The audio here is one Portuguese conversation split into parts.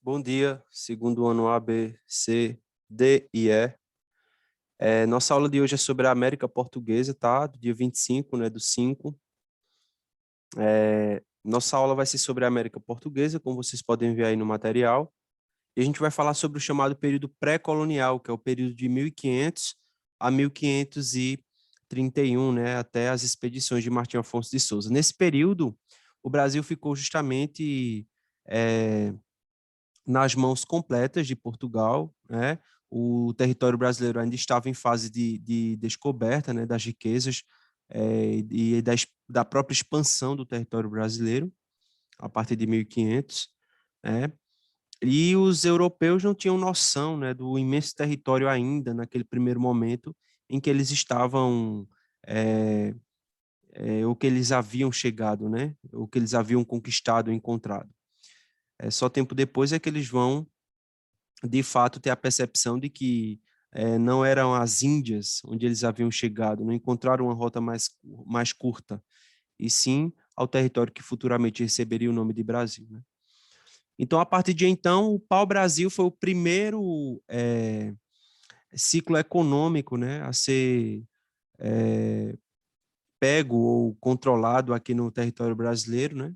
Bom dia, segundo ano A, B, C, D e E. Nossa aula de hoje é sobre a América Portuguesa, tá? Do dia 25, né, do 5. Nossa aula vai ser sobre a América Portuguesa, como vocês podem ver aí no material. E a gente vai falar sobre o chamado período pré-colonial, que é o período de 1500 a 1531, né, até as expedições de Martim Afonso de Souza. Nesse período, o Brasil ficou justamente nas mãos completas de Portugal, né? O território brasileiro ainda estava em fase de descoberta, né, das riquezas e da própria expansão do território brasileiro, a partir de 1500, né? E os europeus não tinham noção, né, do imenso território ainda, naquele primeiro momento, em que eles estavam, é, o que eles haviam chegado, né? O que eles haviam conquistado, encontrado. Só tempo depois é que eles vão de fato ter a percepção de que não eram as Índias onde eles haviam chegado, não encontraram uma rota mais curta, e sim ao território que futuramente receberia o nome de Brasil, né? Então, a partir de então, o pau-brasil foi o primeiro ciclo econômico, né, a ser pego ou controlado aqui no território brasileiro, né?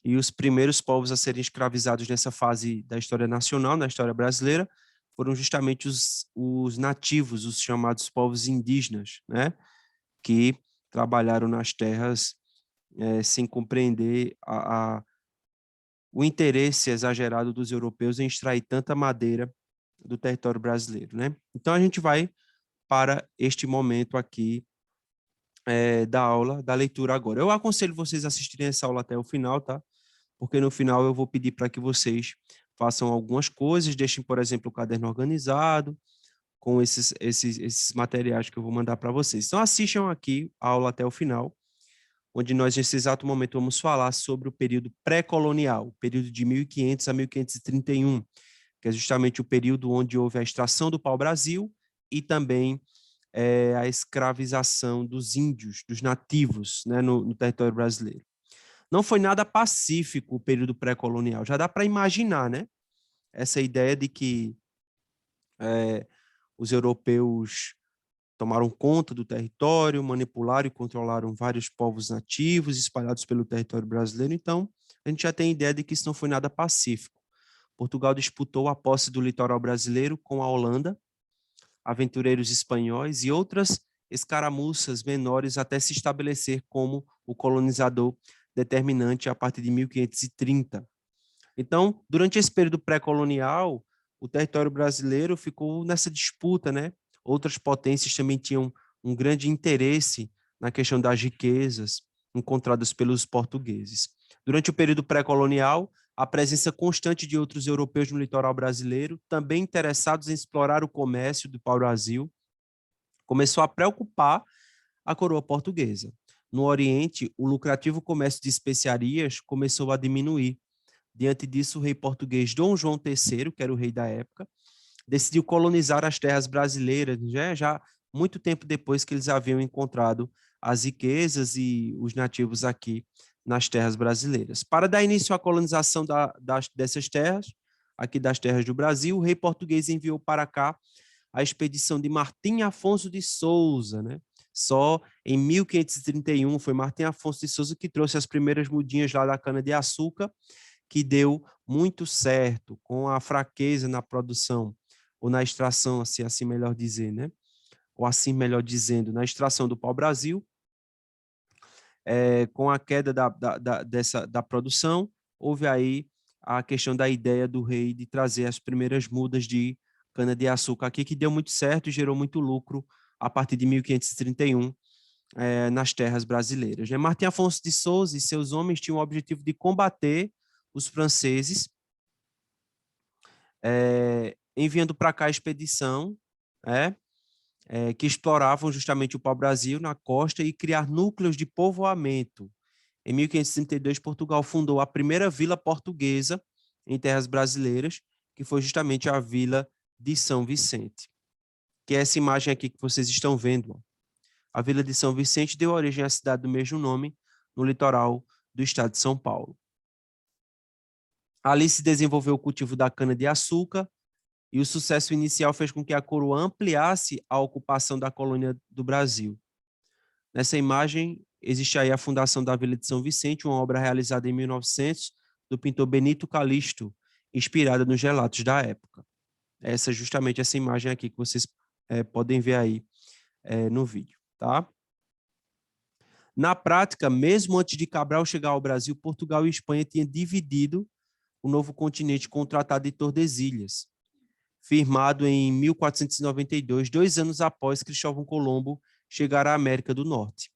E os primeiros povos a serem escravizados nessa fase da história nacional, na história brasileira, foram justamente os nativos, os chamados povos indígenas, né? Que trabalharam nas terras sem compreender o interesse exagerado dos europeus em extrair tanta madeira do território brasileiro, né? Então a gente vai para este momento aqui da aula, da leitura agora. Eu aconselho vocês a assistirem essa aula até o final, tá? Porque no final eu vou pedir para que vocês façam algumas coisas, deixem, por exemplo, o caderno organizado, com esses materiais que eu vou mandar para vocês. Então, assistam aqui a aula até o final, onde nós, nesse exato momento, vamos falar sobre o período pré-colonial, o período de 1500 a 1531, que é justamente o período onde houve a extração do pau-brasil e também a escravização dos índios, dos nativos, né, no território brasileiro. Não foi nada pacífico o período pré-colonial. Já dá para imaginar, né? Essa ideia de que os europeus tomaram conta do território, manipularam e controlaram vários povos nativos espalhados pelo território brasileiro. Então, a gente já tem ideia de que isso não foi nada pacífico. Portugal disputou a posse do litoral brasileiro com a Holanda, aventureiros espanhóis e outras escaramuças menores até se estabelecer como o colonizador determinante a partir de 1530. Então, durante esse período pré-colonial, o território brasileiro ficou nessa disputa, né? Outras potências também tinham um grande interesse na questão das riquezas encontradas pelos portugueses. Durante o período pré-colonial, a presença constante de outros europeus no litoral brasileiro, também interessados em explorar o comércio do pau-brasil, começou a preocupar a coroa portuguesa. No Oriente, o lucrativo comércio de especiarias começou a diminuir. Diante disso, o rei português Dom João III, que era o rei da época, decidiu colonizar as terras brasileiras, já muito tempo depois que eles haviam encontrado as riquezas e os nativos aqui nas terras brasileiras. Para dar início à colonização dessas terras, aqui das terras do Brasil, o rei português enviou para cá a expedição de Martim Afonso de Souza, né? Só em 1531 foi Martim Afonso de Souza que trouxe as primeiras mudinhas lá da cana-de-açúcar, que deu muito certo com a fraqueza na produção, ou na extração, assim melhor dizer, né? Ou assim melhor dizendo, na extração do pau-brasil, com a queda da produção, houve aí a questão da ideia do rei de trazer as primeiras mudas de cana-de-açúcar aqui, que deu muito certo e gerou muito lucro a partir de 1531 nas terras brasileiras. Né? Martim Afonso de Souza e seus homens tinham o objetivo de combater os franceses, enviando para cá a expedição, que exploravam justamente o pau-brasil na costa e criar núcleos de povoamento. Em 1532, Portugal fundou a primeira vila portuguesa em terras brasileiras, que foi justamente a Vila de São Vicente, que é essa imagem aqui que vocês estão vendo. Ó. A Vila de São Vicente deu origem à cidade do mesmo nome, no litoral do estado de São Paulo. Ali se desenvolveu o cultivo da cana-de-açúcar, e o sucesso inicial fez com que a coroa ampliasse a ocupação da colônia do Brasil. Nessa imagem, existe aí a fundação da Vila de São Vicente, uma obra realizada em 1900, do pintor Benito Calixto, inspirada nos relatos da época. Essa é justamente essa imagem aqui que vocês podem ver aí no vídeo, tá? Na prática, mesmo antes de Cabral chegar ao Brasil, Portugal e Espanha tinham dividido o novo continente com o Tratado de Tordesilhas, firmado em 1492, 2 anos após Cristóvão Colombo chegar à América do Norte.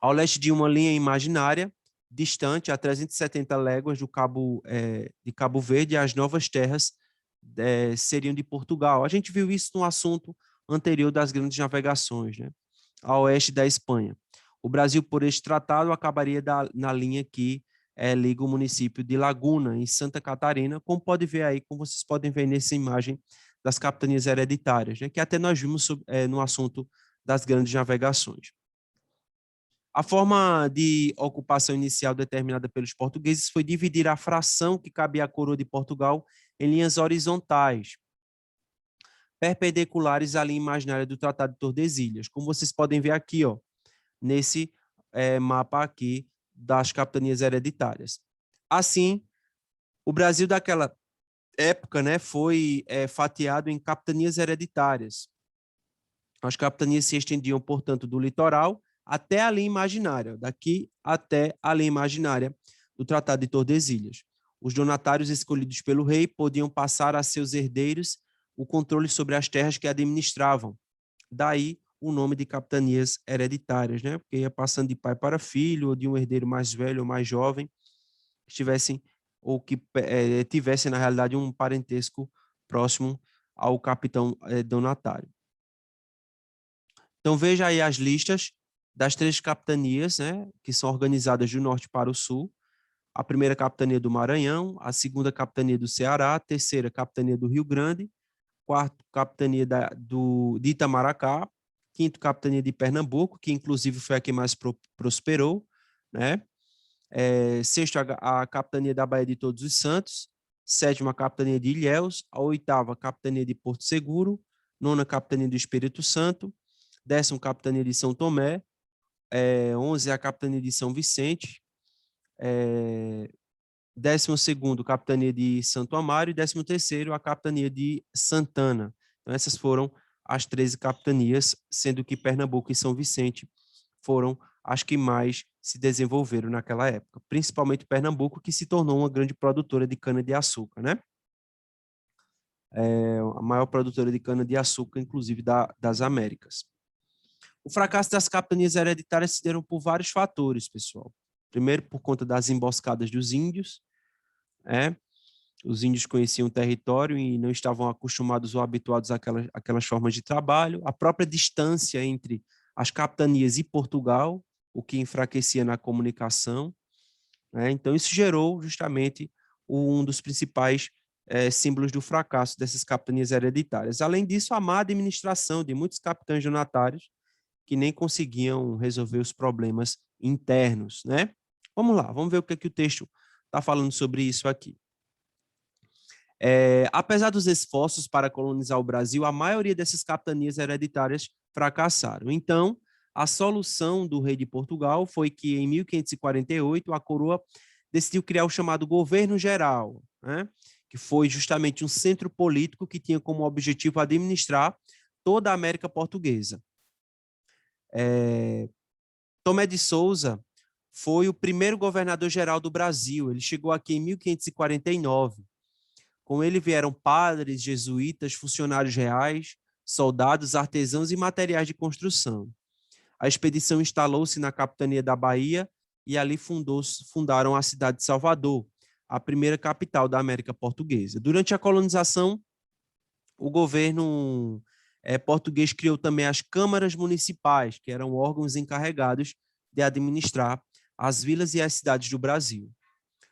Ao leste de uma linha imaginária, distante a 370 léguas de Cabo Verde, as novas terras seriam de Portugal. A gente viu isso no assunto anterior das grandes navegações, né? A oeste da Espanha. O Brasil, por este tratado, acabaria na linha que liga o município de Laguna, em Santa Catarina, como vocês podem ver nessa imagem das capitanias hereditárias, né, que até nós vimos no assunto das grandes navegações. A forma de ocupação inicial determinada pelos portugueses foi dividir a fração que cabia à coroa de Portugal em linhas horizontais, perpendiculares à linha imaginária do Tratado de Tordesilhas, como vocês podem ver aqui, ó, nesse mapa aqui das capitanias hereditárias. Assim, o Brasil daquela época, né, foi fatiado em capitanias hereditárias. As capitanias se estendiam, portanto, do litoral até a linha imaginária, daqui até a linha imaginária do Tratado de Tordesilhas. Os donatários escolhidos pelo rei podiam passar a seus herdeiros o controle sobre as terras que administravam. Daí o nome de capitanias hereditárias, né? Porque ia passando de pai para filho, ou de um herdeiro mais velho ou mais jovem, que estivessem ou que tivessem, na realidade, um parentesco próximo ao capitão donatário. Então, veja aí as listas das 3 capitanias, né, que são organizadas do norte para o sul. A primeira capitania do Maranhão, a segunda capitania do Ceará, a terceira capitania do Rio Grande, quarta capitania de Itamaracá, quinta capitania de Pernambuco, que inclusive foi a que mais prosperou, né? Sexta, a capitania da Baía de Todos os Santos, sétima, capitania de Ilhéus, a oitava, capitania de Porto Seguro, nona, capitania do Espírito Santo, décima, capitania de São Tomé, 11, a capitania de São Vicente, 12º, capitania de Santo Amaro, e 13º, a capitania de Santana. Então, essas foram as 13 capitanias, sendo que Pernambuco e São Vicente foram as que mais se desenvolveram naquela época, principalmente Pernambuco, que se tornou uma grande produtora de cana-de-açúcar, né? A maior produtora de cana-de-açúcar, inclusive, das Américas. O fracasso das capitanias hereditárias se deram por vários fatores, pessoal. Primeiro, por conta das emboscadas dos índios, os índios conheciam o território e não estavam acostumados ou habituados àquelas formas de trabalho. A própria distância entre as capitanias e Portugal, o que enfraquecia na comunicação. Então, isso gerou justamente um dos principais símbolos do fracasso dessas capitanias hereditárias. Além disso, a má administração de muitos capitães donatários que nem conseguiam resolver os problemas internos, né? Vamos lá, vamos ver o que o texto está falando sobre isso aqui. Apesar dos esforços para colonizar o Brasil, a maioria dessas capitanias hereditárias fracassaram. Então, a solução do rei de Portugal foi que, em 1548, a coroa decidiu criar o chamado Governo Geral, né? Que foi justamente um centro político que tinha como objetivo administrar toda a América Portuguesa. Tomé de Souza foi o primeiro governador-geral do Brasil. Ele chegou aqui em 1549. Com ele vieram padres, jesuítas, funcionários reais, soldados, artesãos e materiais de construção. A expedição instalou-se na capitania da Bahia e ali fundaram a cidade de Salvador, a primeira capital da América Portuguesa. Durante a colonização, o governo português criou também as câmaras municipais, que eram órgãos encarregados de administrar as vilas e as cidades do Brasil.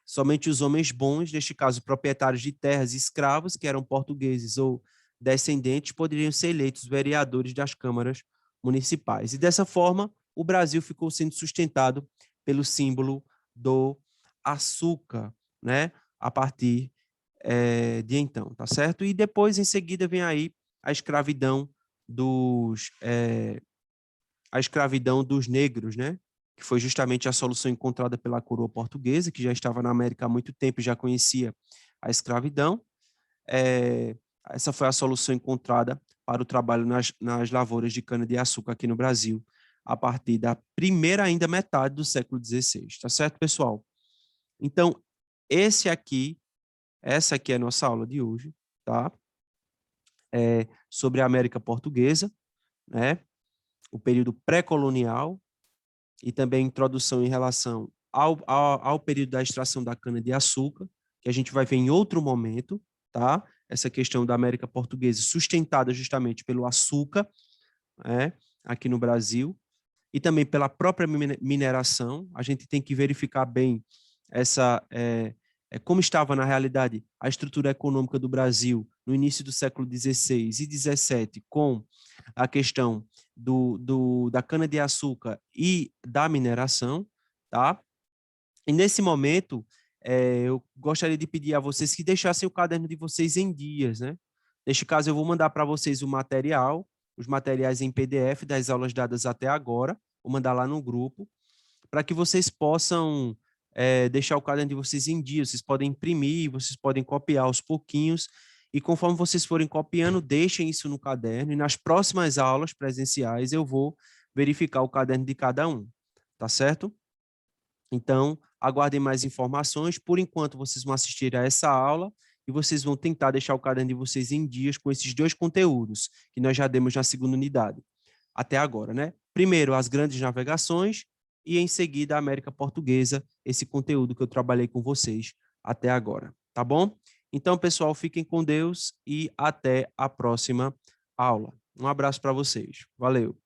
Somente os homens bons, neste caso proprietários de terras e escravos, que eram portugueses ou descendentes, poderiam ser eleitos vereadores das câmaras municipais. E dessa forma, o Brasil ficou sendo sustentado pelo símbolo do açúcar, né, a partir de então, tá certo? E depois, em seguida, vem aí a escravidão a escravidão dos negros, né? Que foi justamente a solução encontrada pela coroa portuguesa, que já estava na América há muito tempo e já conhecia a escravidão. É, essa foi a solução encontrada para o trabalho nas lavouras de cana-de-açúcar aqui no Brasil, a partir da primeira ainda metade do século XVI. Tá certo, pessoal? Então, essa aqui é a nossa aula de hoje, tá? Sobre a América Portuguesa, né? O período pré-colonial e também introdução em relação ao período da extração da cana-de-açúcar, que a gente vai ver em outro momento, tá? Essa questão da América Portuguesa sustentada justamente pelo açúcar, né? Aqui no Brasil, e também pela própria mineração. A gente tem que verificar bem como estava, na realidade, a estrutura econômica do Brasil no início do século XVI e XVII, com a questão da cana-de-açúcar e da mineração, tá? E nesse momento, eu gostaria de pedir a vocês que deixassem o caderno de vocês em dias, né? Neste caso, eu vou mandar para vocês o material, os materiais em PDF das aulas dadas até agora, vou mandar lá no grupo, para que vocês possam deixar o caderno de vocês em dia. Vocês podem imprimir, vocês podem copiar aos pouquinhos, e conforme vocês forem copiando, deixem isso no caderno, e nas próximas aulas presenciais eu vou verificar o caderno de cada um, tá certo? Então, aguardem mais informações. Por enquanto, vocês vão assistir a essa aula e vocês vão tentar deixar o caderno de vocês em dias com esses dois conteúdos que nós já demos na segunda unidade, até agora, né? Primeiro, as grandes navegações e, em seguida, a América Portuguesa, esse conteúdo que eu trabalhei com vocês até agora, tá bom? Então, pessoal, fiquem com Deus e até a próxima aula. Um abraço para vocês. Valeu!